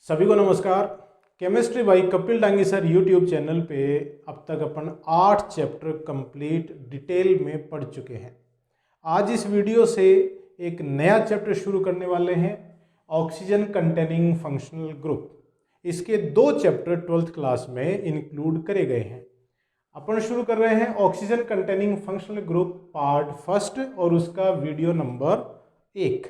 सभी को नमस्कार। Chemistry by Kapil Dangi sir YouTube channel पे अब तक अपन 8 चैप्टर कंप्लीट डिटेल में पढ़ चुके हैं। आज इस वीडियो से एक नया चैप्टर शुरू करने वाले हैं, ऑक्सीजन कंटेनिंग फंक्शनल ग्रुप। इसके 2 चैप्टर 12th क्लास में इंक्लूड करे गए हैं। अपन शुरू कर रहे हैं oxygen containing functional group part first और उसका वीडियो नंबर 1।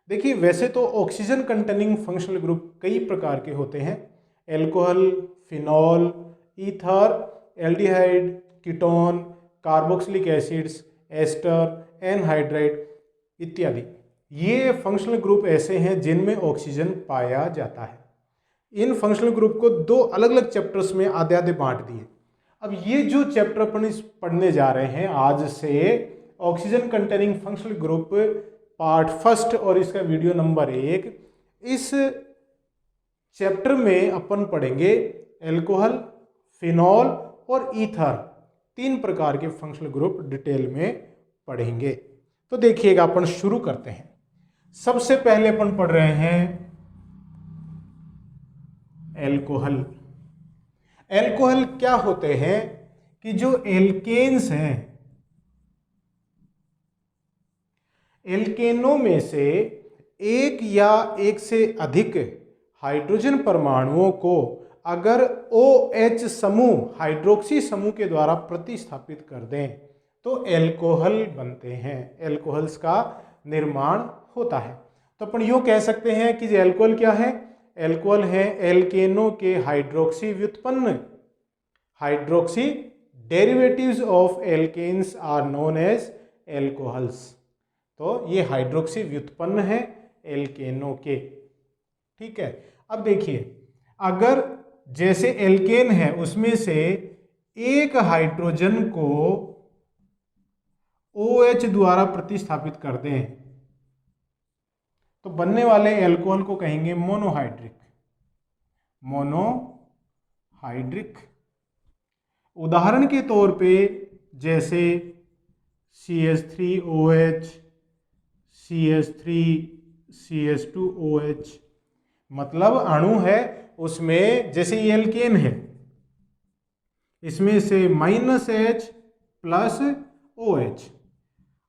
देखिए, वैसे तो ऑक्सीजन कंटेनिंग फंक्शनल ग्रुप कई प्रकार के होते हैं। Alcohol, phenol, ether, aldehyde, ketone, carboxylic acids, ester, anhydride इत्यादि। ये फंक्शनल ग्रुप ऐसे हैं जिनमें ऑक्सीजन पाया जाता है। इन फंक्शनल ग्रुप को 2 अलग अलग चैप्टर्स में आधे आधे बांट दिए। अब ये जो चैप्टर अपन इस पढ़ने जा रहे हैं आज से, oxygen containing functional group part first और इसका वीडियो नंबर 1, इस चैप्टर में अपन पढ़ेंगे एल्कोहल, फिनॉल और ईथर, 3 प्रकार के फंक्शनल ग्रुप डिटेल में पढ़ेंगे। तो देखिएगा, अपन शुरू करते हैं। सबसे पहले अपन पढ़ रहे हैं एल्कोहल। एल्कोहल क्या होते हैं कि जो एल्केन्स हैं, एल्केनों में से एक या एक से अधिक हाइड्रोजन परमाणुओं को अगर OH समूह, हाइड्रोक्सी समूह के द्वारा प्रतिस्थापित कर दें तो एल्कोहल बनते हैं, एल्कोहल्स का निर्माण होता है। तो अपन यूँ कह सकते हैं कि एल्कोहल क्या है? एल्कोहल है एल्केनों के हाइड्रोक्सी व्युत्पन्न, hydroxy derivatives of alkanes are known as alcohols. तो ये हाइड्रोक्सी व्युत्पन्न है एल्केनों के। ठीक है, अब देखिए, अगर जैसे एल्केन है उसमें से एक हाइड्रोजन को OH द्वारा प्रतिस्थापित कर दें तो बनने वाले एल्कोहल को कहेंगे मोनोहाइड्रिक। मोनोहाइड्रिक उदाहरण के तौर पे जैसे CH3OH, CH3CH2OH, मतलब अणु है उसमें, जैसे ये एल्केन है, इसमें से -H प्लस OH,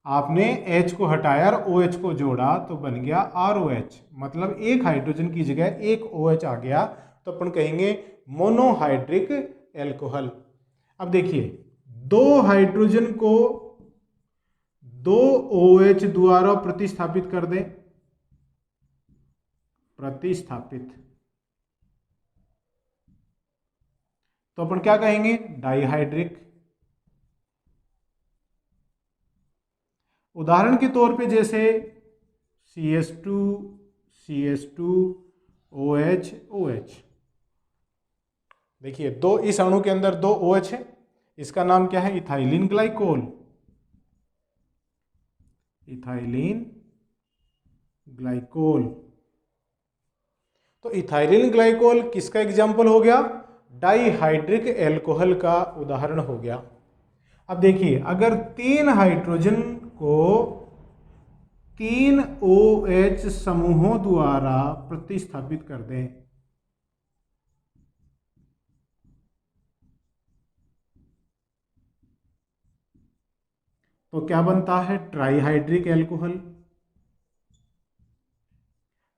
आपने H को हटाया और OH को जोड़ा तो बन गया ROH, मतलब एक हाइड्रोजन की जगह एक OH आ गया, तो अपन कहेंगे मोनोहाइड्रिक एल्कोहल। अब देखिए, 2 हाइड्रोजन को 2 OH द्वारा प्रतिस्थापित कर दें, प्रतिस्थापित, तो अपन क्या कहेंगे? डाइहाइड्रिक। उदाहरण के तौर पे जैसे CH2 CH2 OH OH, देखिए दो, इस अणु के अंदर 2 OH है, इसका नाम क्या है? Ethylene glycol. Ethylene glycol. तो इथाइलिन ग्लाइकोल किसका एग्जाम्पल हो गया? डाइहाइड्रिक एल्कोहल का उदाहरण हो गया। अब देखिए, अगर 3 हाइड्रोजन को 3 OH समूहों द्वारा प्रतिस्थापित कर दें तो क्या बनता है? Trihydric alcohol.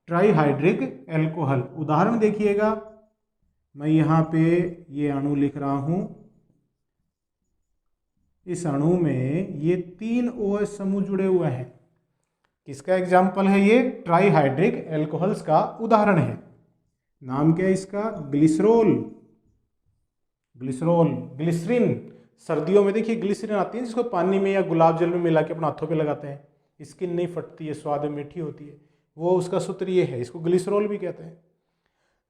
ट्राइहाइड्रिक एल्कोहल उदाहरण देखिएगा, मैं यहाँ पे ये अणु लिख रहा हूँ, इस अणु में ये 3 OH समूह जुड़े हुए हैं। किसका एग्जाम्पल है ये? ट्राइहाइड्रिक एल्कोहल्स का उदाहरण है। नाम क्या है इसका? ग्लिसरोल। Glycerol, glycerine. सर्दियों में देखिए ग्लिसरीन आती है जिसको पानी में या गुलाब जल में मिला के अपने हाथों पे लगाते हैं, स्किन नहीं फटती है, स्वाद में मीठी होती है, वो उसका सूत्र ये है, इसको ग्लिसरोल भी कहते हैं।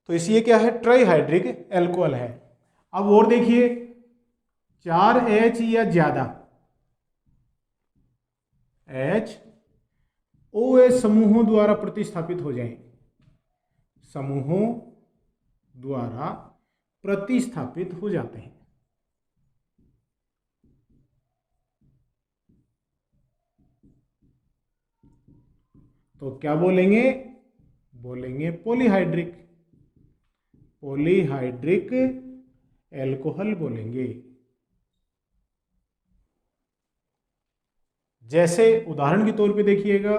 तो इसलिए क्या है? ट्राइहाइड्रिक एल्कोहल है। अब और देखिए, 4H या ज्यादा H OH समूहों द्वारा प्रतिस्थापित हो जाएं, समूहों द्वारा प्रतिस्थापित हो जाते हैं, तो क्या बोलेंगे? बोलेंगे पॉलीहाइड्रिक। पॉलीहाइड्रिक एल्कोहल बोलेंगे। जैसे उदाहरण के तौर पे देखिएगा,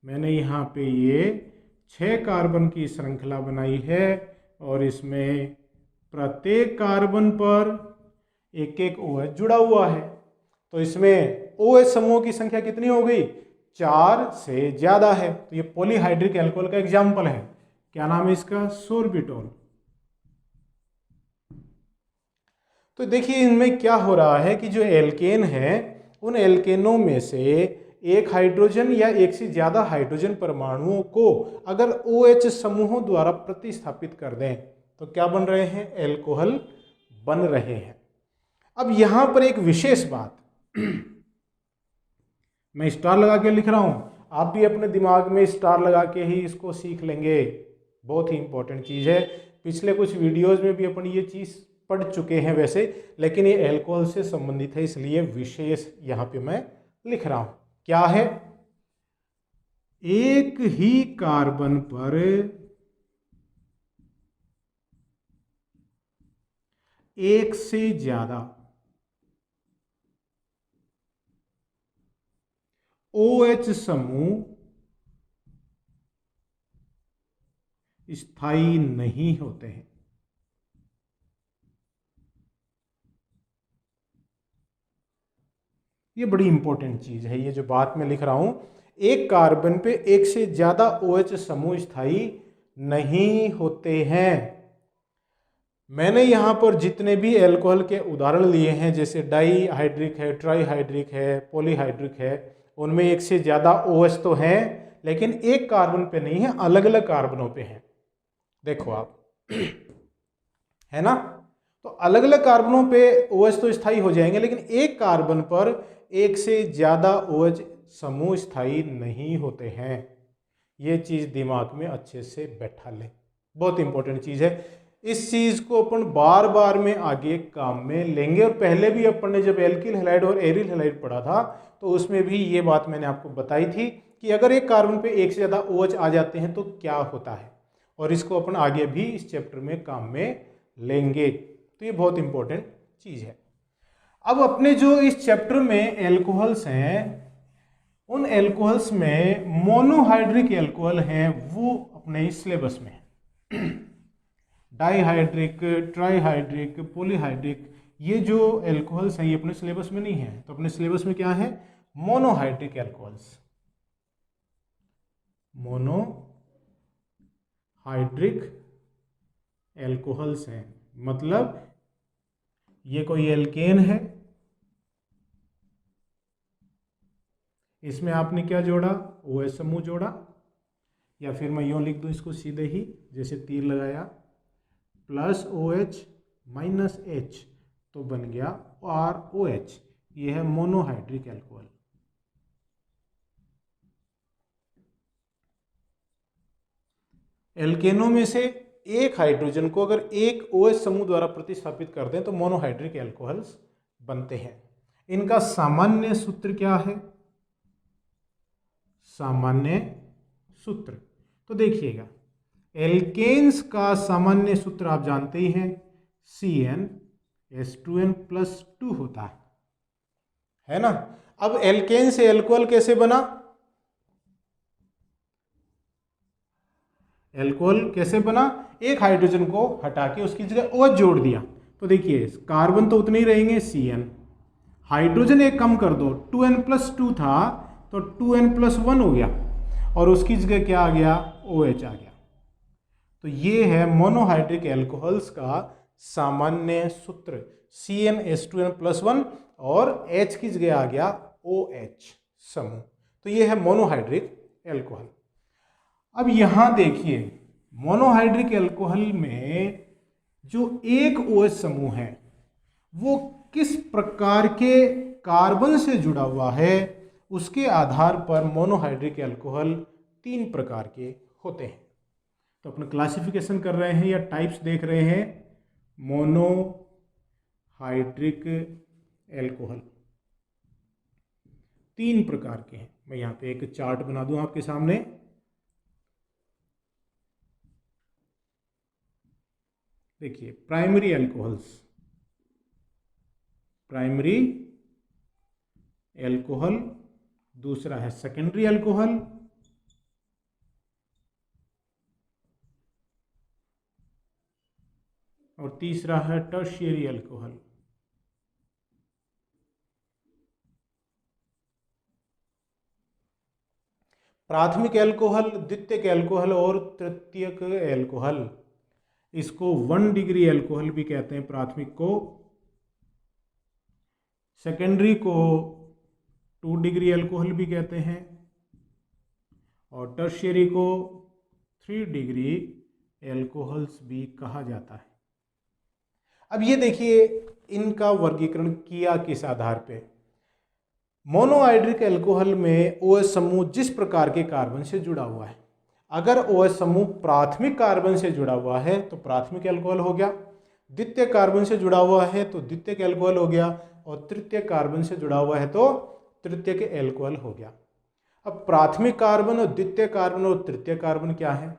मैंने यहाँ पे ये 6 कार्बन की श्रृंखला बनाई है और इसमें प्रत्येक कार्बन पर एक एक OH जुड़ा हुआ है। तो इसमें OH समूहों की संख्या कितनी हो गई? 4 से ज्यादा है। तो ये पॉलीहाइड्रिक एल्कोहल का एग्जाम्पल है। क्या नाम है इसका? सोर्बिटोल। तो देखिए इनमें क्या हो रहा है कि जो एल्केन है उन एल्केनों में से एक हाइड्रोजन या एक से ज्यादा हाइड्रोजन परमाणुओं को अगर OH समूहों द्वारा प्रतिस्थापित कर दें तो क्या बन रहे हैं? एल्कोहल बन रहे हैं। अब यहां पर एक विशेष बात मैं स्टार लगा के लिख रहा हूं, आप भी अपने दिमाग में स्टार लगा के ही इसको सीख लेंगे। बहुत ही इंपॉर्टेंट चीज है। पिछले कुछ वीडियोस में भी अपन ये चीज पढ़ चुके हैं वैसे, लेकिन ये एल्कोहल से संबंधित है इसलिए विशेष यहां पे मैं लिख रहा हूं। क्या है? एक ही कार्बन पर एक से ज्यादा OH समूह स्थायी नहीं होते हैं। ये बड़ी इंपॉर्टेंट चीज है, ये जो बात मैं लिख रहा हूं, एक कार्बन पे एक से ज्यादा OH समूह स्थायी नहीं होते हैं। मैंने यहां पर जितने भी एल्कोहल के उदाहरण लिए हैं, जैसे डाईहाइड्रिक है, ट्राईहाइड्रिक है, पॉलीहाइड्रिक है, उनमें एक से ज्यादा OH तो हैं, लेकिन एक कार्बन पे नहीं है, अलग अलग कार्बनों पे हैं। देखो आप है ना? तो अलग अलग कार्बनों पे OH तो स्थायी हो जाएंगे, लेकिन एक कार्बन पर एक से ज्यादा OH समूह स्थायी नहीं होते हैं। ये चीज दिमाग में अच्छे से बैठा ले, बहुत इंपॉर्टेंट चीज है। इस चीज को अपन बार बार में आगे काम में लेंगे। और पहले भी अपन ने जब एल्किल हैलाइड और एरिल हैलाइड पढ़ा था तो उसमें भी ये बात मैंने आपको बताई थी कि अगर एक कार्बन पे एक से ज्यादा OH आ जाते हैं तो क्या होता है, और इसको अपन आगे भी इस चैप्टर में काम में लेंगे। तो ये बहुत इंपॉर्टेंट चीज है। अब अपने जो इस चैप्टर में एल्कोहल्स हैं, उन एल्कोहल्स में मोनोहाइड्रिक एल्कोहल हैं, वो अपने सिलेबस में है। डाईहाइड्रिक, ट्राईहाइड्रिक, पॉलीहाइड्रिक, ये जो एल्कोहल्स हैं ये अपने सिलेबस में नहीं है। तो अपने सिलेबस में क्या है? Monohydric alcohols. मोनोहाइड्रिक एल्कोहल्स हैं, मतलब ये कोई एल्केन है, इसमें आपने क्या जोड़ा? OH समूह जोड़ा, या फिर मैं यूं लिख दूं इसको सीधे ही, जैसे तीर लगाया, प्लस OH माइनस H, तो बन गया ROH। ये है मोनोहाइड्रिक एल्कोहल। एल्केनों में से एक हाइड्रोजन को अगर एक OH समूह द्वारा प्रतिस्थापित कर दें तो मोनोहाइड्रिक एल्कोहल्स बनते हैं। इनका सामान्य सूत्र क्या है? सामान्य सूत्र तो देखिएगा, एल्केन्स का सामान्य सूत्र आप जानते ही हैं, CnH2n+2 होता है ना? अब एल्केन से एल्कोहल कैसे बना? एल्कोहल कैसे बना? एक हाइड्रोजन को हटा के उसकी जगह OH जोड़ दिया। तो देखिए कार्बन तो उतने ही रहेंगे Cn, हाइड्रोजन एक कम कर दो, 2n+2 था तो 2n+1 हो गया, और उसकी जगह क्या आ गया? OH आ गया। तो ये है मोनोहाइड्रिक एल्कोहल्स का सामान्य सूत्र, CnH2n+1 और H की जगह आ गया OH समूह। तो ये है मोनोहाइड्रिक एल्कोहल। अब यहां देखिए, मोनोहाइड्रिक एल्कोहल में जो एक OH समूह है वो किस प्रकार के कार्बन से जुड़ा हुआ है, उसके आधार पर मोनोहाइड्रिक एल्कोहल 3 प्रकार के होते हैं। तो अपना क्लासिफिकेशन कर रहे हैं या टाइप्स देख रहे हैं। मोनोहाइड्रिक एल्कोहल, तीन प्रकार के हैं। मैं यहाँ पे एक चार्ट बना दूं आपके सामने। देखिए, प्राइमरी एल्कोहल्स, प्राइमरी एल्कोहल, दूसरा है सेकेंडरी एल्कोहल, और तीसरा है टर्शियरी एल्कोहल। प्राथमिक एल्कोहल, द्वितीयक एल्कोहल और तृतीयक एल्कोहल, इसको 1 डिग्री एल्कोहल भी कहते हैं प्राथमिक को, सेकेंडरी को 2 डिग्री एल्कोहल भी कहते हैं, और टर्शियरी को 3 डिग्री एल्कोहल्स भी कहा जाता है। अब ये देखिए, इनका वर्गीकरण किया किस आधार पे। मोनोहाइड्रिक एल्कोहल में OH समूह जिस प्रकार के कार्बन से जुड़ा हुआ है, अगर OH समूह प्राथमिक कार्बन से जुड़ा हुआ है तो प्राथमिक एल्कोहल हो गया, द्वितीय कार्बन से जुड़ा हुआ है तो द्वितीयक एल्कोहल हो गया, और तृतीय कार्बन से जुड़ा हुआ है तो तृतीयक एल्कोहल हो गया। अब प्राथमिक कार्बन और द्वितीय कार्बन और तृतीय कार्बन क्या है?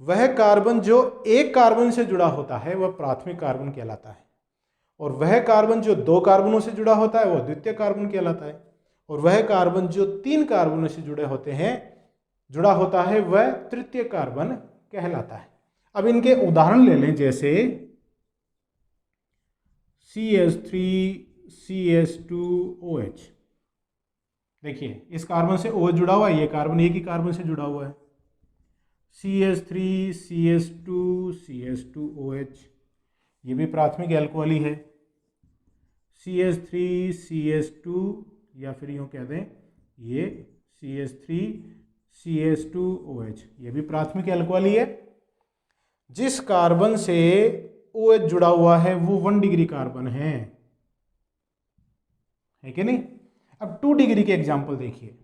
वह कार्बन जो एक कार्बन से जुड़ा होता है वह प्राथमिक कार्बन कहलाता है, और वह कार्बन जो 2 कार्बनों से जुड़ा होता है वह द्वितीय कार्बन कहलाता है, और वह कार्बन जो 3 कार्बनों से जुड़ा होता है वह तृतीय कार्बन कहलाता है। अब इनके उदाहरण ले लें, जैसे CH3CH2OH। देखिए, इस कार्बन से OH जुड़ा हुआ है, ये कार्बन एक ही कार्बन से जुड़ा हुआ है। CH3CH2CH2OH, ये भी प्राथमिक एल्कोहल ही है। CH3CH2, या फिर यूँ कह दें ये CH3CH2OH, ये भी प्राथमिक एल्कोहल ही है। जिस कार्बन से OH जुड़ा हुआ है वो 1 डिग्री कार्बन है कि नहीं? अब 2 डिग्री के एग्जाम्पल देखिए,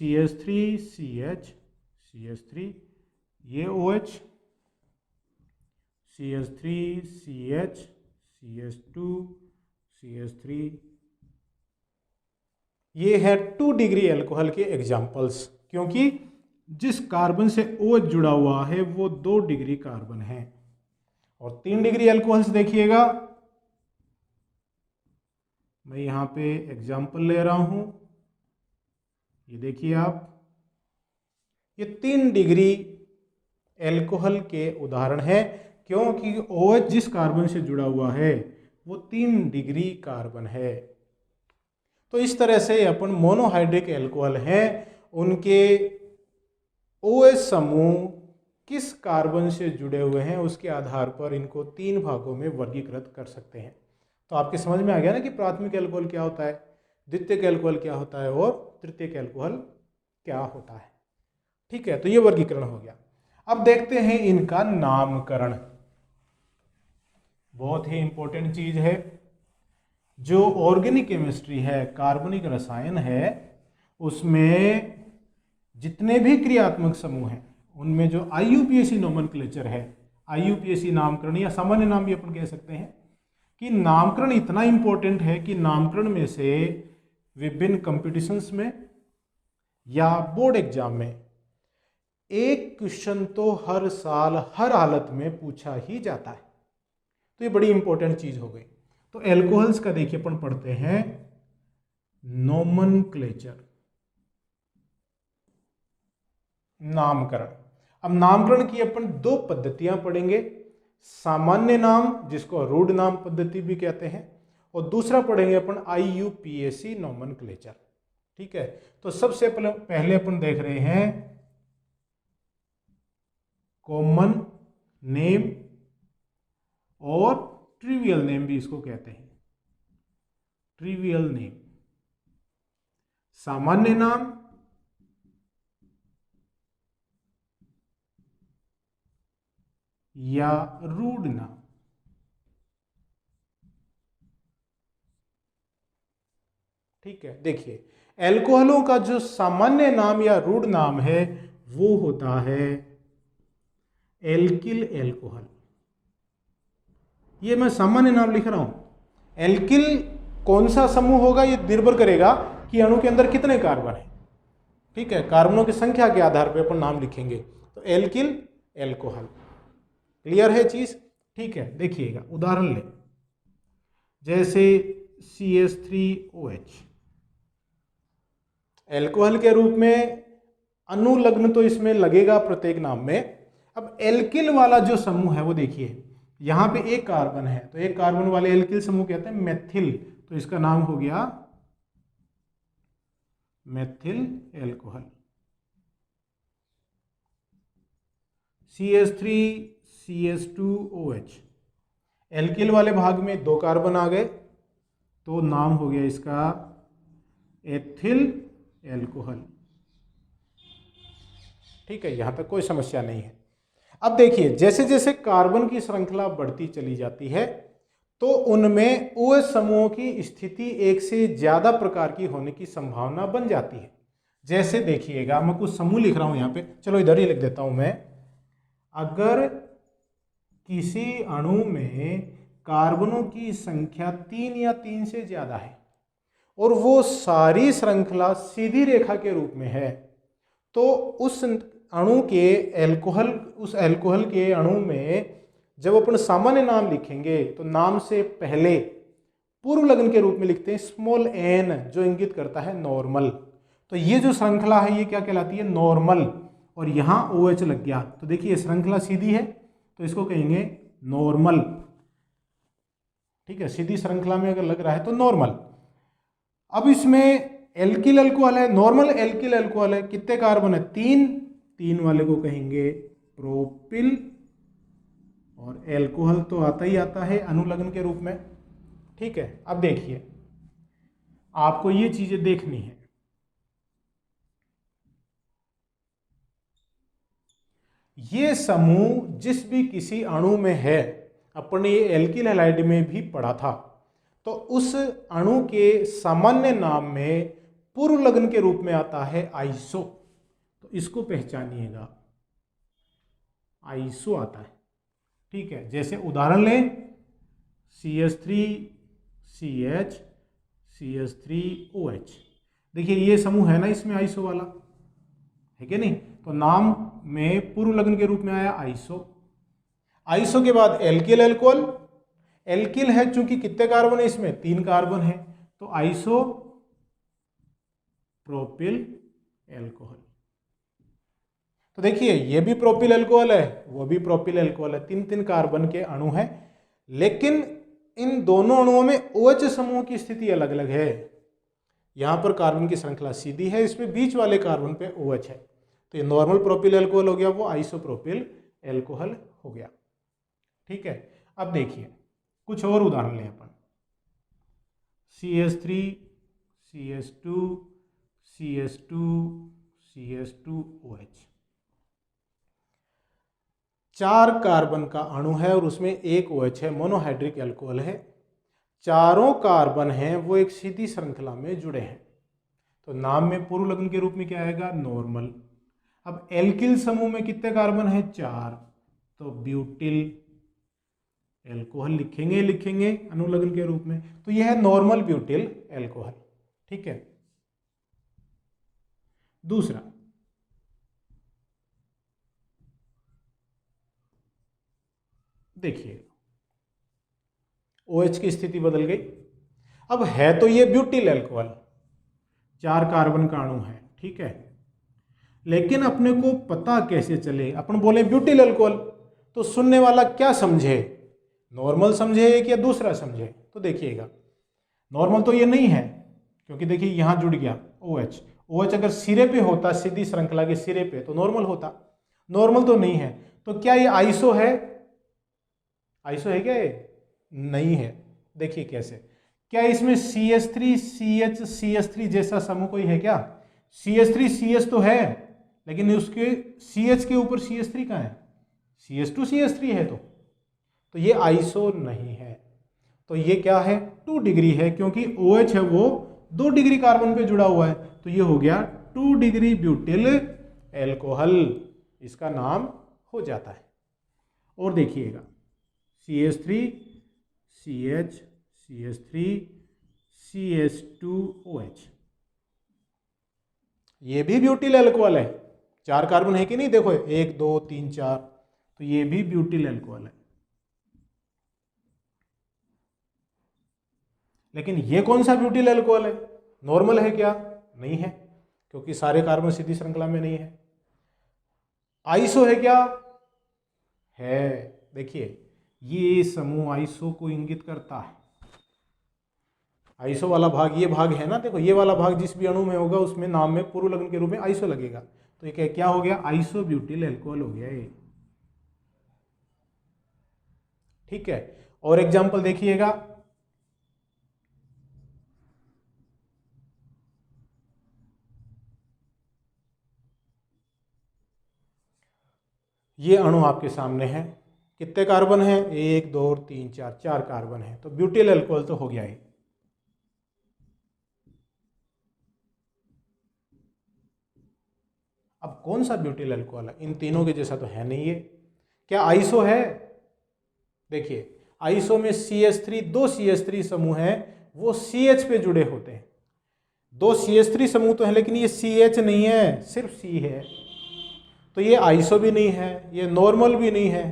CH3CH3, ये OH, CH3CH2CH3, ये है 2 डिग्री एल्कोहल के एग्जाम्पल्स, क्योंकि जिस कार्बन से OH जुड़ा हुआ है वो 2 डिग्री कार्बन है। और 3 डिग्री एल्कोहल्स देखिएगा, मैं यहाँ पे एग्जाम्पल ले रहा हूँ, ये देखिए आप, ये 3 डिग्री एल्कोहल के उदाहरण है, क्योंकि OH जिस कार्बन से जुड़ा हुआ है वो 3 डिग्री कार्बन है। तो इस तरह से अपन मोनोहाइड्रिक एल्कोहल हैं, उनके OH समूह किस कार्बन से जुड़े हुए हैं उसके आधार पर इनको 3 भागों में वर्गीकृत कर सकते हैं। तो आपके समझ में आ गया ना कि प्राथमिक एल्कोहल क्या होता है, द्वितीयक एल्कोहल क्या होता है और तृतीयक एल्कोहल क्या होता है। ठीक है, तो ये वर्गीकरण हो गया। अब देखते हैं इनका नामकरण, बहुत ही इंपॉर्टेंट चीज है। जो ऑर्गेनिक केमिस्ट्री है, कार्बनिक रसायन है, उसमें जितने भी क्रियात्मक समूह हैं उनमें जो IUPAC नोमेनक्लेचर है, IUPAC नामकरण या सामान्य नाम भी अपन कह सकते हैं, कि नामकरण इतना इंपॉर्टेंट है कि नामकरण में से विभिन्न कंपटीशंस में या बोर्ड एग्जाम में एक क्वेश्चन तो हर साल हर हालत में पूछा ही जाता है। तो ये बड़ी इंपॉर्टेंट चीज हो गई। तो एल्कोहल्स का देखिए अपन पढ़ते हैं नोमेनक्लेचर, नामकरण। अब नामकरण की अपन 2 पद्धतियां पढ़ेंगे, सामान्य नाम जिसको रूढ़ नाम पद्धति भी कहते हैं, और दूसरा पढ़ेंगे अपन IUPAC नोमेनक्लेचर। ठीक है, तो सबसे पहले अपन देख रहे हैं कॉमन नेम और ट्रिवियल नेम भी इसको कहते हैं। ट्रिवियल नेम, सामान्य नाम, या रूढ़ नाम। ठीक है, देखिए एल्कोहलों का जो सामान्य नाम या रूढ़ नाम है वो होता है एल्किल एल्कोहल। ये मैं सामान्य नाम लिख रहा हूं। एल्किल कौन सा समूह होगा ये निर्भर करेगा कि अणु के अंदर कितने कार्बन हैं। ठीक है, कार्बनों की संख्या के आधार पर अपन नाम लिखेंगे। तो एल्किल, एल्कोहल। क्लियर है चीज? ठीक है, देखिएगा उदाहरण ले, जैसे CH3OH एल्कोहल के रूप में अनुलग्न तो इसमें लगेगा प्रत्येक नाम में। अब एल्किल वाला जो समूह है वो देखिए, यहां पे एक कार्बन है, तो एक कार्बन वाले एल्किल समूह कहते हैं मेथिल, तो इसका नाम हो गया मेथिल एल्कोहल। CH3CH2OH एल्किल वाले भाग में दो कार्बन आ गए, तो नाम हो गया इसका एथिल एल्कोहल। ठीक है, यहां तक कोई समस्या नहीं है। अब देखिए, जैसे जैसे कार्बन की श्रृंखला बढ़ती चली जाती है तो उनमें OH समूहों की स्थिति एक से ज्यादा प्रकार की होने की संभावना बन जाती है। जैसे देखिएगा, मैं कुछ समूह लिख रहा हूं यहां पे, चलो इधर ही लिख देता हूं मैं। अगर किसी अणु में कार्बनों की संख्या 3 या 3 से ज्यादा है और वो सारी श्रृंखला सीधी रेखा के रूप में है, तो उस अणु के उस एल्कोहल के अणु में जब अपन सामान्य नाम लिखेंगे तो नाम से पहले पूर्व लग्न के रूप में लिखते हैं स्मॉल n, जो इंगित करता है नॉर्मल। तो ये जो श्रृंखला है ये क्या कहलाती है? नॉर्मल। और यहां OH लग गया, तो देखिए श्रृंखला सीधी है तो इसको कहेंगे नॉर्मल। ठीक है, सीधी श्रृंखला में अगर लग रहा है तो नॉर्मल। अब इसमें एल्किल अल्कोहल है, नॉर्मल एल्किल अल्कोहल है, कितने कार्बन है? 3 वाले को कहेंगे प्रोपिल, और एल्कोहल तो आता ही आता है अनुलग्न के रूप में। ठीक है, अब देखिए आपको ये चीजें देखनी है। ये समूह जिस भी किसी अणु में है, अपने एल्किल हैलाइड में भी पढ़ा था, तो उस अणु के सामान्य नाम में पूर्व लग्न के रूप में आता है आइसो। तो इसको पहचानिएगा, आइसो आता है। ठीक है, जैसे उदाहरण लें CH3CH CH3OH, देखिए ये समूह है ना, इसमें आइसो वाला है कि नहीं? तो नाम में पूर्व लग्न के रूप में आया आइसो। आइसो के बाद एल्किल अल्कोहल, एल्किल है चूंकि कितने कार्बन है इसमें? 3 कार्बन है, तो आइसो प्रोपिल एल्कोहल। तो देखिए ये भी प्रोपिल अल्कोहल है, वो भी प्रोपिल अल्कोहल है, 3 कार्बन के अणु हैं, लेकिन इन दोनों अणुओं में OH समूह की स्थिति अलग अलग है। यहां पर कार्बन की श्रृंखला सीधी है, इसमें बीच वाले कार्बन पे OH है, तो ये नॉर्मल प्रोपिल अल्कोहल हो गया, वो आइसोप्रोपिल एल्कोहल हो गया। ठीक है, अब देखिए कुछ और उदाहरण लें अपन। CH3 CH2 CH2 CH2OH 4 carbon का अणु है और उसमें एक OH है, मोनोहाइड्रिक अल्कोहल है। चारों कार्बन हैं वो एक सीधी श्रृंखला में जुड़े हैं, तो नाम में पूर्व लग्न के रूप में क्या आएगा? नॉर्मल। अब एल्किल समूह में कितने कार्बन है? 4, तो ब्यूटिल एल्कोहल लिखेंगे अनुलग्न के रूप में, तो यह है नॉर्मल ब्यूटिल एल्कोहल। ठीक है, दूसरा देखिए OH की स्थिति बदल गई। अब है तो ये ब्यूटिल अल्कोहल, 4 कार्बन का अणु है, ठीक है, लेकिन अपने को पता कैसे चले? अपन बोले ब्यूटिल अल्कोहल, तो सुनने वाला क्या समझे? नॉर्मल समझे या दूसरा समझे? तो देखिएगा नॉर्मल तो ये नहीं है, क्योंकि देखिए यहां जुड़ गया OH अगर सिरे पे होता, सीधी श्रृंखला के सिरे पे, तो नॉर्मल होता। नॉर्मल तो नहीं है, तो क्या ये आइसो है? आइसो है क्या ये? नहीं है। देखिए कैसे, क्या इसमें CH3CH जैसा समूह कोई है क्या? CH3CH तो है, लेकिन उसके CH के ऊपर CH3 कहाँ है? CH2CH3 है, तो ये आइसो नहीं है। तो ये क्या है? 2 डिग्री है, क्योंकि OH है वो 2 डिग्री कार्बन पे जुड़ा हुआ है, तो ये हो गया 2 डिग्री ब्यूटिल एल्कोहल, इसका नाम हो जाता है। और देखिएगा CH3CH CH3 CH2OH ये भी ब्यूटिल अल्कोहल है, 4 कार्बन है कि नहीं, देखो 1 2 3 4, तो ये भी ब्यूटिल अल्कोहल है। लेकिन ये कौन सा ब्यूटिल अल्कोहल है? नॉर्मल है क्या? नहीं है, क्योंकि सारे कार्बन सीधी श्रृंखला में नहीं है। आइसो है क्या? है। देखिए ये समूह आइसो को इंगित करता है। आइसो वाला भाग ये भाग है ना, देखो ये वाला भाग जिस भी अणु में होगा उसमें नाम में पूर्व लग्न के रूप में आइसो लगेगा, तो ये क्या हो गया? आइसो ब्यूटिल अल्कोहल हो गया ये। ठीक है, और एग्जाम्पल देखिएगा, ये अणु आपके सामने है, कितने कार्बन है? 1 2 3 4, 4 कार्बन है, तो ब्यूटिल अल्कोहल तो हो गया ये। अब कौन सा ब्यूटिल अल्कोहल है? इन तीनों के जैसा तो है नहीं ये। क्या आइसो है? देखिए आइसो में CH3, 2 CH3 समूह हैं, वो CH पे जुड़े होते हैं। 2 CH3 समूह तो है, लेकिन ये CH नहीं है, सिर्फ C है। तो ये आइसो भी नहीं है, ये नॉर्मल भी नहीं है,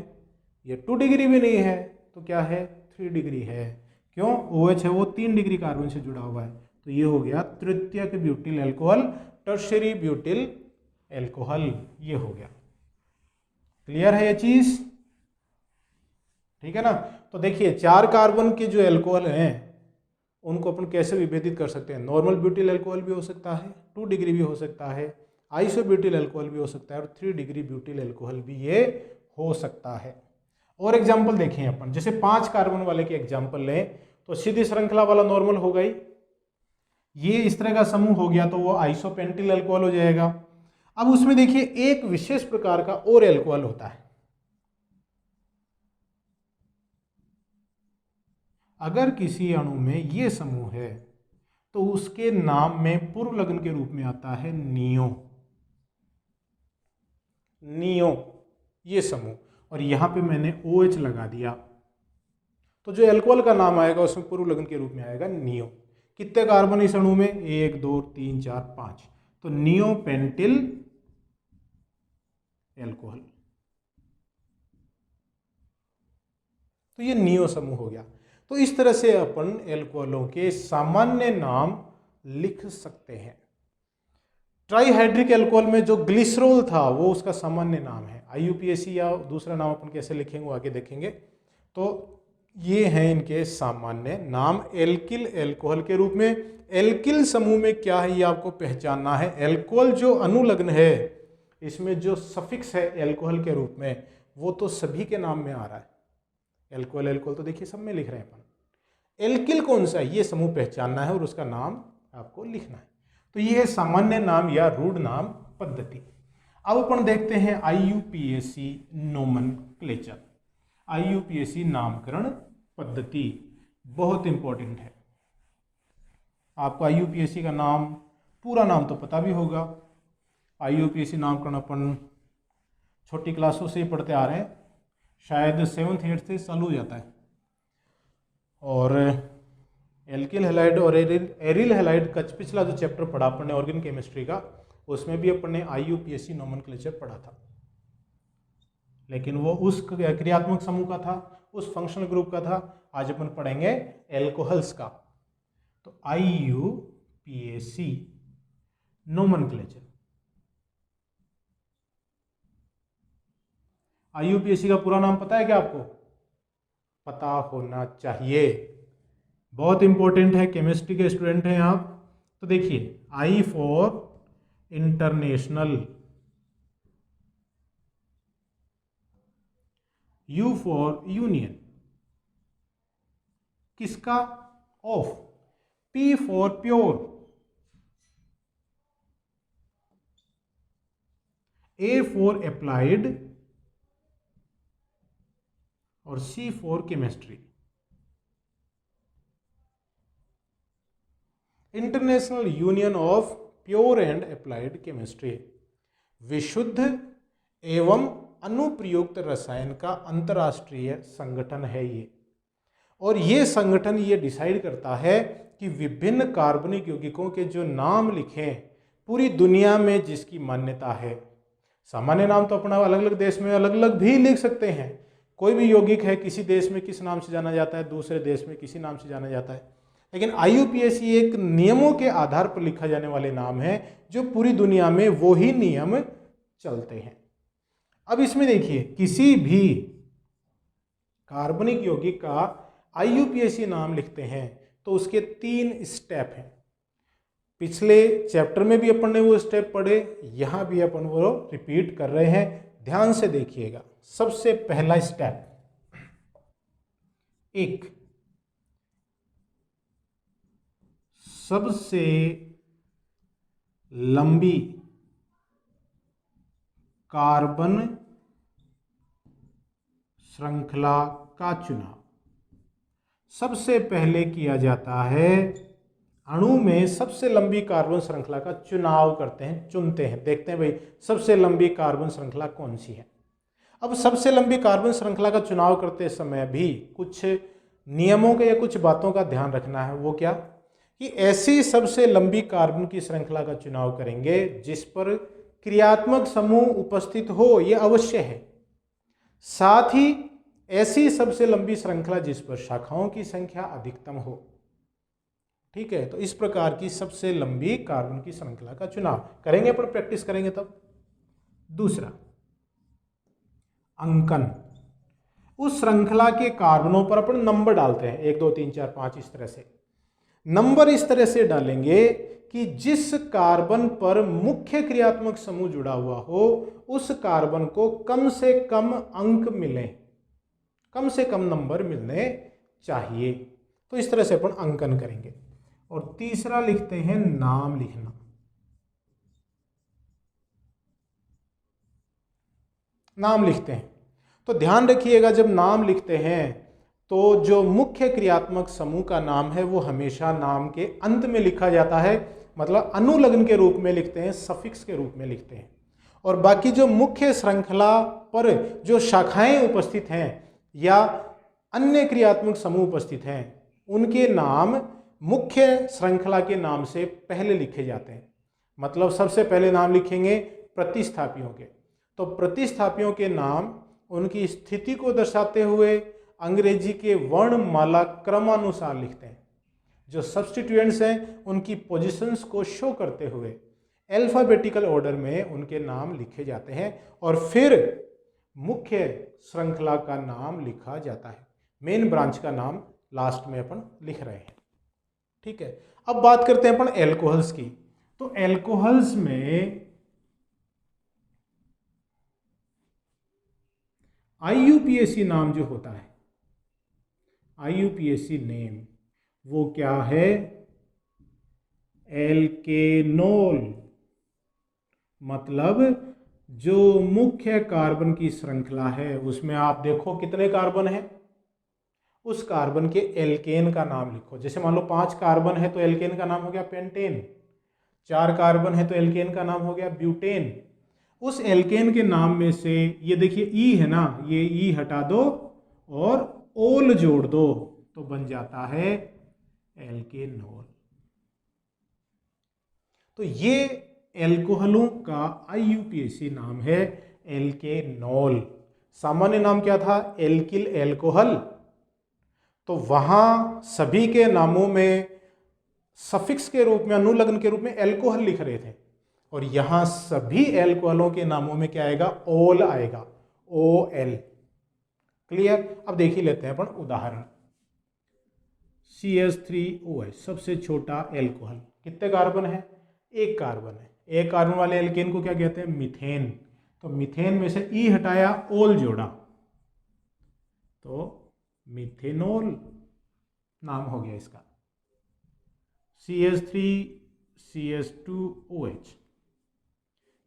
ये 2 डिग्री भी नहीं है, तो क्या है? 3 डिग्री है। क्यों? OH है वो 3 डिग्री कार्बन से जुड़ा हुआ है, तो ये हो गया तृतीयक butyl alcohol, tertiary butyl alcohol, ये हो गया। क्लियर है ये चीज? ठीक है ना। तो देखिए 4 कार्बन के जो अल्कोहल हैं उनको अपन कैसे विभेदित कर सकते हैं? नॉर्मल ब्यूटिल अल्कोहल भी हो सकता है, 2 डिग्री भी हो सकता है, आइसो ब्यूटिल अल्कोहल भी हो सकता है, और 3 डिग्री ब्यूटिल अल्कोहल भी ये हो सकता है। और एग्जाम्पल देखें अपन, जैसे 5 कार्बन वाले के एग्जाम्पल लें तो सीधी श्रृंखला वाला नॉर्मल हो गई, ये इस तरह का समूह हो गया तो वो आइसोपेंटिल अल्कोहल हो जाएगा। अब उसमें देखिए एक विशेष प्रकार का और अल्कोहल होता है। अगर किसी अणु में ये समूह है तो उसके नाम में पूर्व लग्न के रूप में आता है नियो। नियो ये समूह, और यहां पे मैंने OH लगा दिया, तो जो अल्कोहल का नाम आएगा उसमें पूर्व लग्न के रूप में आएगा नियो। कितने कार्बन इस अणु में? 1 2 3 4 5, तो नियो पेंटिल अल्कोहल, तो ये नियो समूह हो गया। तो इस तरह से अपन अल्कोहलों के सामान्य नाम लिख सकते हैं। ट्राईहाइड्रिक अल्कोहल में जो ग्लिसरॉल था वो उसका सामान्य नाम है। IUPAC या दूसरा नाम अपन कैसे लिखेंगे वो आगे देखेंगे। तो ये हैं इनके सामान्य नाम एल्किल अल्कोहल के रूप में। एल्किल समूह में क्या है ये आपको पहचानना है। अल्कोहल जो अनुलग्न है इसमें जो सफिक्स है अल्कोहल के रूप में वो तो सभी के नाम में आ रहा है। एल्कोहल एल्कोहल तो देखिए सब में लिख रहे हैं अपन। एल्किल कौन सा है ये समूह पहचानना है और उसका नाम आपको लिखना है। तो ये है सामान्य नाम या रूढ़ नाम पद्धति। अब अपन देखते हैं IUPAC नोमेनक्लेचर। IUPAC नामकरण पद्धति बहुत इंपॉर्टेंट है। आपको IUPAC का नाम, पूरा नाम तो पता भी होगा। IUPAC नामकरण अपन छोटी क्लासों से ही पढ़ते आ रहे हैं, शायद 7th 8th से चालू हो जाता है। और एल्किल हैलाइड और एरिल हैलाइड का पिछला जो चैप्टर पढ़ा अपन ने ऑर्गेनिक केमिस्ट्री का, उसमें भी अपन ने IUPAC नोमेनक्लेचर पढ़ा था, लेकिन वो उस क्रियात्मक समूह का था, उस फंक्शनल ग्रुप का था। आज अपन पढ़ेंगे एल्कोहल्स का। तो IUPAC नोमेनक्लेचर। IUPAC का पूरा नाम पता है क्या आपको? पता होना चाहिए, बहुत इंपॉर्टेंट है। केमिस्ट्री के स्टूडेंट हैं आप तो देखिए, I for International, U for Union, किसका? Of. P for Pure, A for Applied, और C for Chemistry. International Union of Pure and Applied Chemistry, विशुद्ध एवं अनुप्रयुक्त रसायन का अंतर्राष्ट्रीय संगठन है ये। और ये संगठन ये डिसाइड करता है कि विभिन्न कार्बनिक यौगिकों के जो नाम लिखें पूरी दुनिया में जिसकी मान्यता है। सामान्य नाम तो अपना अलग अलग देश में अलग अलग भी लिख सकते हैं। कोई भी यौगिक है, किसी देश में किस नाम से जाना जाता है, दूसरे देश में किसी नाम से जाना जाता है, लेकिन IUPAC एक नियमों के आधार पर लिखा जाने वाले नाम है जो पूरी दुनिया में वो ही नियम चलते हैं। अब इसमें देखिए, किसी भी कार्बनिक यौगिक का IUPAC नाम लिखते हैं तो उसके 3 स्टेप हैं। पिछले चैप्टर में भी अपन ने वो स्टेप पढ़े, यहां भी अपन वो रिपीट कर रहे हैं, ध्यान से देखिएगा। सबसे पहला स्टेप, एक सबसे लंबी कार्बन श्रृंखला का चुनाव सबसे पहले किया जाता है। अणु में सबसे लंबी कार्बन श्रृंखला का चुनाव करते हैं, चुनते हैं, देखते हैं भाई सबसे लंबी कार्बन श्रृंखला कौन सी है। अब सबसे लंबी कार्बन श्रृंखला का चुनाव करते समय भी कुछ नियमों के या कुछ बातों का ध्यान रखना है। वो क्या कि ऐसी सबसे लंबी कार्बन की श्रृंखला का चुनाव करेंगे जिस पर क्रियात्मक समूह उपस्थित हो, यह अवश्य है। साथ ही ऐसी सबसे लंबी श्रृंखला जिस पर शाखाओं की संख्या अधिकतम हो। ठीक है, तो इस प्रकार की सबसे लंबी कार्बन की श्रृंखला का चुनाव करेंगे, पर प्रैक्टिस करेंगे तब। दूसरा, अंकन। उस श्रृंखला के कार्बनों पर अपन नंबर डालते हैं, 1 2 3 4 5, इस तरह से नंबर इस तरह से डालेंगे कि जिस कार्बन पर मुख्य क्रियात्मक समूह जुड़ा हुआ हो उस कार्बन को कम से कम अंक मिले, कम से कम नंबर मिलने चाहिए। तो इस तरह से अपन अंकन करेंगे। और तीसरा लिखते हैं नाम लिखना। नाम लिखते हैं तो ध्यान रखिएगा, जब नाम लिखते हैं तो जो मुख्य क्रियात्मक समूह का नाम है वो हमेशा नाम के अंत में लिखा जाता है, मतलब अनुलग्न के रूप में लिखते हैं, सफिक्स के रूप में लिखते हैं। और बाकी जो मुख्य श्रृंखला पर जो शाखाएं उपस्थित हैं या अन्य क्रियात्मक समूह उपस्थित हैं उनके नाम मुख्य श्रृंखला के नाम से पहले लिखे जाते हैं। मतलब सबसे पहले नाम लिखेंगे प्रतिस्थापियों के, तो प्रतिस्थापियों के नाम उनकी स्थिति को दर्शाते हुए अंग्रेजी के वर्णमाला क्रमानुसार लिखते हैं। जो सब्स्टिट्यूएंट्स हैं उनकी पोजीशंस को शो करते हुए अल्फाबेटिकल ऑर्डर में उनके नाम लिखे जाते हैं और फिर मुख्य श्रृंखला का नाम लिखा जाता है। मेन ब्रांच का नाम लास्ट में अपन लिख रहे हैं। ठीक है, अब बात करते हैं अपन एल्कोहल्स की। तो एल्कोहल्स में IUPAC नाम जो होता है, IUPAC नेम, वो क्या है? एल्केनोल। मतलब जो मुख्य कार्बन की श्रृंखला है उसमें आप देखो कितने कार्बन हैं, उस कार्बन के एल्केन का नाम लिखो। जैसे मान लो 5 कार्बन है तो एल्केन का नाम हो गया पेंटेन, 4 कार्बन है तो एल्केन का नाम हो गया ब्यूटेन। उस एल्केन के नाम में से ये देखिए ई है ना, ये ई हटा दो और ओल जोड़ दो तो बन जाता है एल्केनोल। तो ये एल्कोहलों का IUPAC नाम है एल्केनोल। सामान्य नाम क्या था? Alkyl alcohol. तो वहां सभी के नामों में सफिक्स के रूप में, अनुलग्न के रूप में एल्कोहल लिख रहे थे, और यहां सभी एल्कोहलों के नामों में क्या आएगा? ओल आएगा, OL। क्लियर? अब देख ही लेते हैं अपन उदाहरण। CH3OH सबसे छोटा एल्कोहल, कितने कार्बन है? 1 कार्बन है। 1 कार्बन वाले एल्केन को क्या कहते हैं? मीथेन। तो मीथेन में से ई हटाया, ओल जोड़ा तो मिथेनॉल नाम हो गया इसका। CH3CH2OH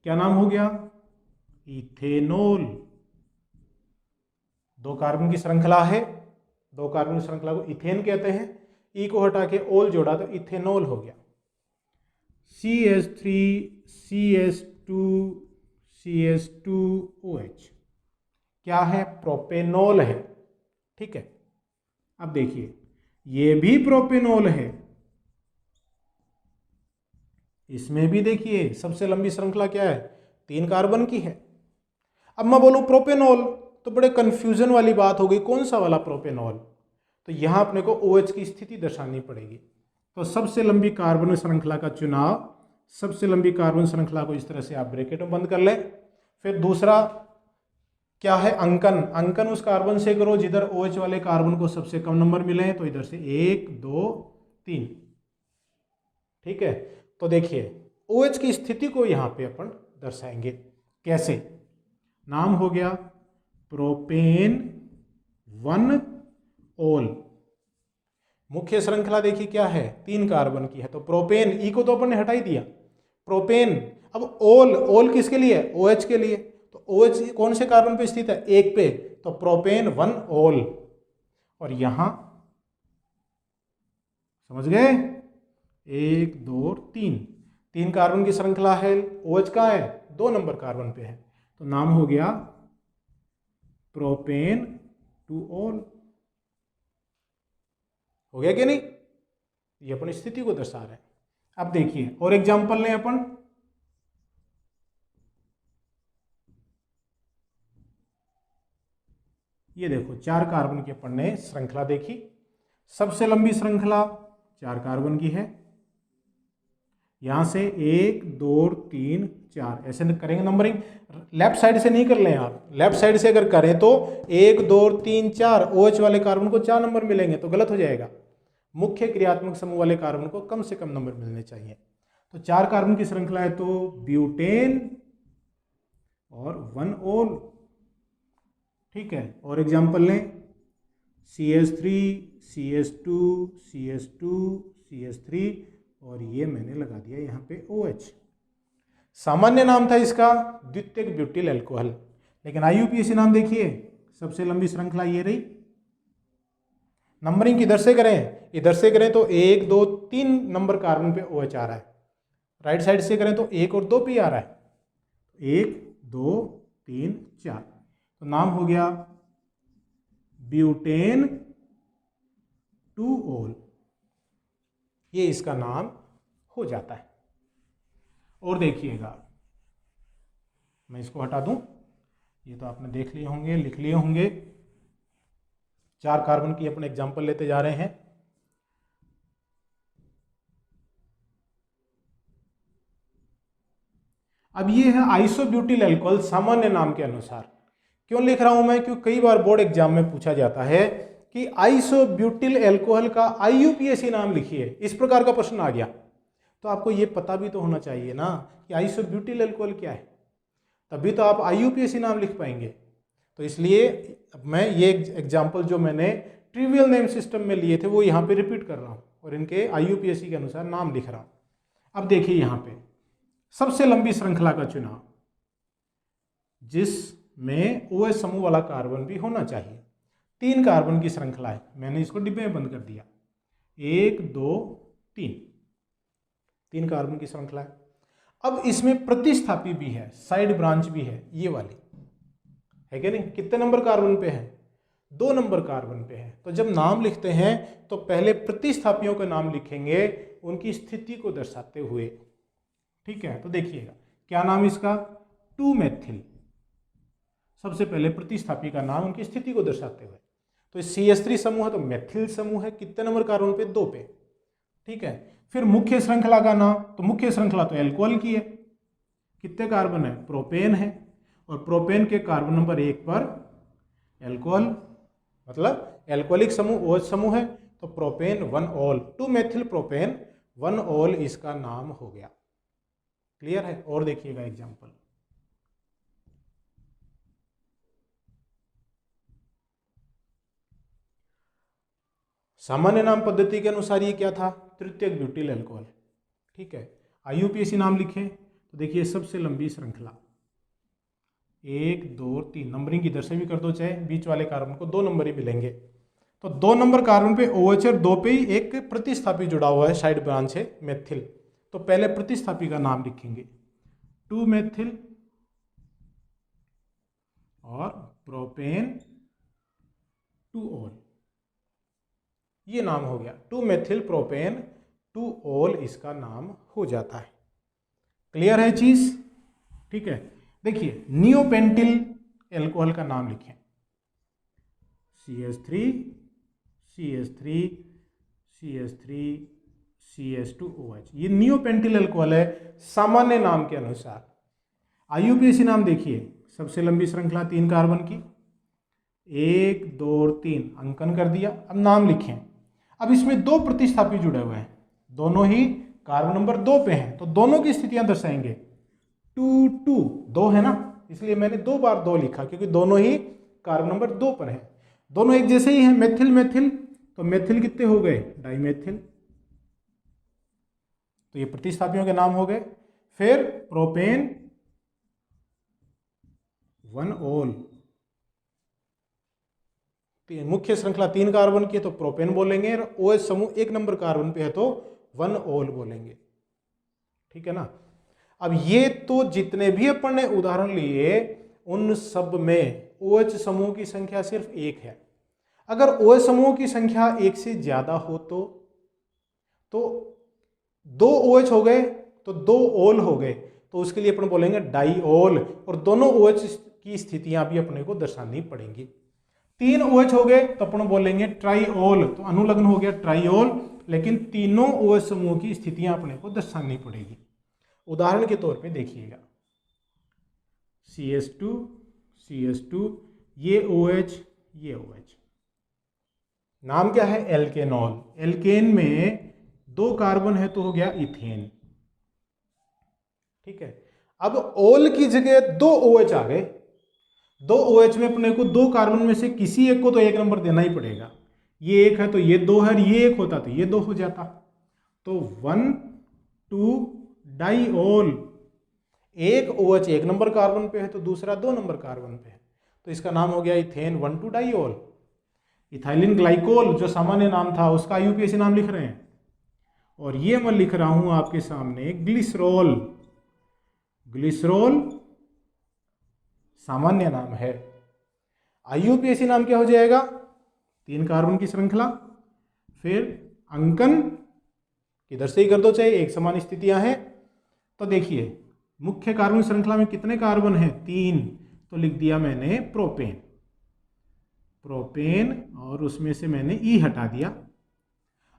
क्या नाम हो गया? इथेनॉल। 2 कार्बन की श्रृंखला है, 2 कार्बन की श्रृंखला को इथेन कहते हैं। ई को हटा के ओल जोड़ा तो इथेनॉल हो गया। CH3CH2CH2OH क्या है? प्रोपेनॉल है। ठीक है, अब देखिए ये भी प्रोपेनॉल है, इसमें भी देखिए सबसे लंबी श्रृंखला क्या है, 3 कार्बन की है। अब मैं बोलूं प्रोपेनॉल तो बड़े कंफ्यूजन वाली बात हो गई, कौन सा वाला प्रोपेनॉल, तो यहां अपने को OH की स्थिति दर्शानी पड़ेगी। तो सबसे लंबी कार्बन श्रृंखला का चुनाव, सबसे लंबी कार्बन श्रृंखला को इस तरह से आप ब्रैकेट में बंद कर लें। फिर दूसरा क्या है, अंकन, अंकन उस कार्बन से करो जिधर OH वाले कार्बन को सबसे कम नंबर मिले हैं, तो इधर से 1 2 3। ठीक है, तो देखिए OH की स्थिति को यहां पे अपन दर्शाएंगे कैसे, नाम हो गया प्रोपेन 1 ओल। मुख्य श्रृंखला देखिए क्या है, 3 कार्बन की है, तो प्रोपेन, ई को तो अपन ने हटा ही दिया, प्रोपेन। अब ओल, ओल किसके लिए, OH के लिए, तो OH कौन से कार्बन पे स्थित है, 1 पे, तो प्रोपेन 1 ओल। और यहां समझ गए, 1 2 3 कार्बन की श्रृंखला है, OH कहाँ है, 2 नंबर कार्बन पे है, तो नाम हो गया प्रोपेन 2 ओल। हो गया कि नहीं, ये अपन स्थिति को दर्शा रहे हैं। अब देखिए और एग्जांपल लें अपन, ये देखो 4 कार्बन की अपन ने श्रृंखला देखी, सबसे लंबी श्रृंखला 4 कार्बन की है, यहां से 1 2 3 4 ऐसे करेंगे नंबरिंग, लेफ्ट साइड से नहीं कर लें आप, लेफ्ट साइड से अगर करें तो 1 2 3 4 OH वाले कार्बन को 4 नंबर मिलेंगे, तो गलत हो जाएगा। मुख्य क्रियात्मक समूह वाले कार्बन को कम से कम नंबर मिलने चाहिए। तो 4 कार्बन की श्रृंखला है, तो ब्यूटेन और 1 ओल। ठीक है, और एग्जांपल लें, CH3 CH2 CH2 CH3, और ये मैंने लगा दिया यहाँ पे OH। सामान्य नाम था इसका द्वितीयक ब्यूटिल अल्कोहल, लेकिन IUPAC नाम देखिए, सबसे लंबी श्रृंखला ये रही। नंबरिंग किधर से करें, इधर से करें तो 1 2 3 नंबर कार्बन पे OH आ रहा है, राइट साइड से करें तो 1 और 2 पे आ रहा है, 1 2 3 4, तो नाम हो गया ब्यूटेन 2 ओल, ये इसका नाम हो जाता है। और देखिएगा, मैं इसको हटा दूं, ये तो आपने देख लिए होंगे, लिख लिए होंगे। 4 कार्बन की अपन एग्जांपल लेते जा रहे हैं। अब ये है आइसोब्यूटिल अल्कोहल सामान्य नाम के अनुसार। क्यों लिख रहा हूं मैं, क्योंकि कई बार बोर्ड एग्जाम में पूछा जाता है कि आइसोब्यूटिल अल्कोहल का IUPAC नाम लिखिए, इस प्रकार का प्रश्न आ गया, तो आपको ये पता भी तो होना चाहिए ना कि आइसोब्यूटिल अल्कोहल क्या है, तभी तो आप IUPAC नाम लिख पाएंगे। तो इसलिए मैं ये एग्जाम्पल जो मैंने ट्रिवियल नेम सिस्टम में लिए थे वो यहाँ पे रिपीट कर रहा हूँ और इनके IUPAC के अनुसार नाम लिख रहा हूँ। अब देखिए यहाँ पे सबसे लंबी श्रृंखला का चुनाव, जिसमें OH समूह वाला कार्बन भी होना चाहिए। 3 कार्बन की श्रृंखला है, मैंने इसको डिब्बे में बंद कर दिया, 1 2 3 कार्बन की श्रृंखला है। अब इसमें प्रतिस्थापी भी है, साइड ब्रांच भी है, ये वाली है क्या नहीं, कितने नंबर कार्बन पे है, 2 नंबर कार्बन पे है। तो जब नाम लिखते हैं तो पहले प्रतिस्थापियों का नाम लिखेंगे उनकी स्थिति को दर्शाते हुए। ठीक है, तो देखिएगा क्या नाम इसका, 2 मेथिल, सबसे पहले प्रतिस्थापी का नाम उनकी स्थिति को दर्शाते हुए। तो CH3 समूह है तो मेथिल समूह है, कितने नंबर कार्बन पे, 2 पे। ठीक है, फिर मुख्य श्रृंखला का नाम, तो मुख्य श्रृंखला तो एल्कोहल की है, कितने कार्बन है, प्रोपेन है, और प्रोपेन के कार्बन नंबर 1 पर एल्कोहल, मतलब एल्कोहलिक समूह OH समूह है, तो प्रोपेन 1 ओल, 2 मेथिल प्रोपेन 1 ओल इसका नाम हो गया। क्लियर है, और देखिएगा एग्जांपल, सामान्य नाम पद्धति के अनुसार ये क्या था, तृतीयक ब्यूटिल अल्कोहल। ठीक है, IUPAC नाम लिखें तो देखिए सबसे लंबी श्रृंखला 1 2 3, नंबरिंग इधर से भी कर दो, चाहे बीच वाले कार्बन को 2 नंबर ही मिलेंगे। तो 2 नंबर कार्बन पे OH और 2 पे ही एक प्रतिस्थापी जुड़ा हुआ है, साइड ब्रांच है मेथिल, तो पहले प्रतिस्थापी का नाम लिखेंगे 2 मेथिल और प्रोपेन 2 ओल, ये नाम हो गया 2 मेथिल प्रोपेन 2 ओल, इसका नाम हो जाता है। क्लियर है चीज? ठीक है, देखिए नियोपेंटिल एल्कोहल का नाम लिखें, CH3 CH3 CH3 CH2OH, ये नियोपेंटिल एल्कोहल है सामान्य नाम के अनुसार। IUPAC नाम देखिए, सबसे लंबी श्रृंखला 3 कार्बन की, 1 2 3 अंकन कर दिया। अब नाम लिखें। अब इसमें 2 प्रतिस्थापी जुड़े हुए हैं, दोनों ही कार्बन नंबर 2 पे हैं, तो दोनों की स्थितियां दर्शाएंगे। 2 2 2 है ना, इसलिए मैंने 2 बार 2 लिखा, क्योंकि दोनों ही कार्बन नंबर 2 पर हैं, दोनों एक जैसे ही हैं। मेथिल मेथिल, तो मेथिल कितने हो गए? डाइमेथिल, तो ये प्रतिस्थापियों के नाम हो गए। फिर प्रोपेन 1 ओल, मुख्य श्रृंखला 3 कार्बन की है तो प्रोपेन बोलेंगे, और OH समूह 1 नंबर कार्बन पे है तो 1 ओल बोलेंगे। ठीक है ना। अब ये तो जितने भी अपन ने उदाहरण लिए उन सब में OH समूह की संख्या सिर्फ 1 है। अगर OH समूह की संख्या 1 से ज्यादा हो तो 2 OH हो गए तो 2 ओल हो गए, तो उसके लिए अपन बोलेंगे डाइओल, और दोनों OH की स्थितियां भी अपने को दर्शानी पड़ेंगी। 3 OH हो गए तो अपन बोलेंगे ट्राइओल, तो अनुलग्न हो गया ट्राइओल, लेकिन तीनों OH समूह की स्थितियां अपने को दर्शानी पड़ेगी। उदाहरण के तौर पे देखिएगा, CH2 CH2, ये OH ये OH, नाम क्या है? एल्केनॉल। एल्केन में 2 कार्बन है तो हो गया इथेन। ठीक है, अब ओल की जगह 2 OH आ गए, 2 OH में अपने को 2 कार्बन में से किसी एक को तो 1 नंबर देना ही पड़ेगा। ये 1 है तो ये 2 है, ये 1 होता तो ये 2 हो जाता, तो 1 2 डाइओल। एक OH 1 नंबर कार्बन पे है तो दूसरा 2 नंबर कार्बन पे है, तो इसका नाम हो गया इथेन 1 2 डाइओल। इथाइलिन ग्लाइकोल जो सामान्य नाम था उसका IUPAC नाम लिख रहे हैं, और ये मैं लिख रहा हूं आपके सामने ग्लिसरॉल। ग्लिसरॉल सामान्य नाम है। IUPAC नाम क्या हो जाएगा? 3 कार्बन की श्रृंखला, फिर अंकन इधर से ही कर दो चाहे एक समान स्थितियां हैं। तो देखिए मुख्य कार्बन श्रृंखला में कितने कार्बन हैं? 3, तो लिख दिया मैंने प्रोपेन, प्रोपेन, और उसमें से मैंने E हटा दिया।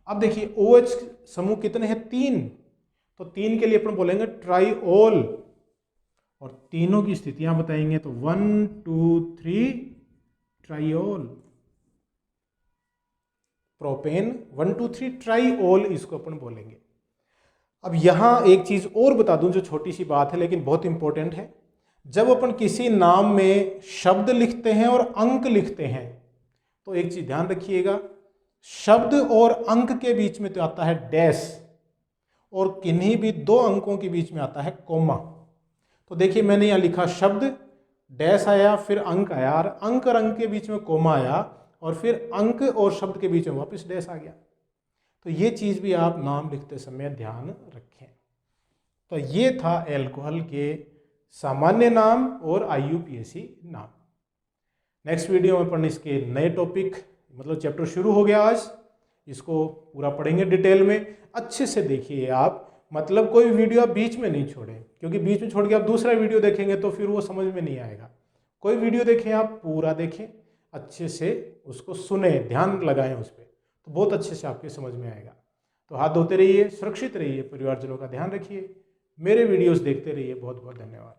अब देखिए OH समूह कितने हैं? 3, तो 3 के लिए अपन बोलेंगे ट्राइओल, और तीनों की स्थितियां बताएंगे तो 1 2 3 ट्राइओल, प्रोपेन 1 2 3 ट्राइओल, इसको अपन बोलेंगे। अब यहां एक चीज और बता दूं जो छोटी सी बात है लेकिन बहुत इंपॉर्टेंट है। जब अपन किसी नाम में शब्द लिखते हैं और अंक लिखते हैं तो एक चीज ध्यान रखिएगा, शब्द और अंक के बीच में तो आता है डैश, और किन्हीं भी 2 अंकों के बीच में आता है कोमा। तो देखिए मैंने यहां लिखा शब्द, डैश आया, फिर अंक आया, और अंक और अंक के बीच में कोमा आया, और फिर अंक और शब्द के बीच में वापस डैश आ गया। तो ये चीज भी आप नाम लिखते समय ध्यान रखें। तो ये था एल्कोहल के सामान्य नाम और IUPAC नाम। नेक्स्ट वीडियो में अपन इसके नए टॉपिक, मतलब चैप्टर शुरू हो गया आज, इसको पूरा पढ़ेंगे डिटेल में। अच्छे से देखिए आप, मतलब कोई वीडियो आप बीच में नहीं छोड़ें, क्योंकि बीच में छोड़ के आप दूसरा वीडियो देखेंगे तो फिर वो समझ में नहीं आएगा। कोई वीडियो देखें आप, पूरा देखें, अच्छे से उसको सुने, ध्यान लगाएं उस पर, तो बहुत अच्छे से आपके समझ में आएगा। तो हाथ धोते रहिए, सुरक्षित रहिए, परिवारजनों का ध्यान रखिए, मेरे वीडियोस देखते रहिए। बहुत बहुत धन्यवाद।